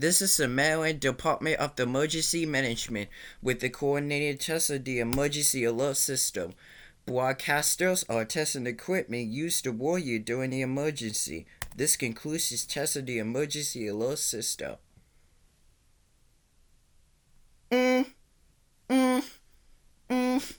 This is the Maryland Department of Emergency Management with the coordinated test of the emergency alert system. Broadcasters are testing equipment used to warn you during the emergency. This concludes this test of the emergency alert system. Mm, mm, mm.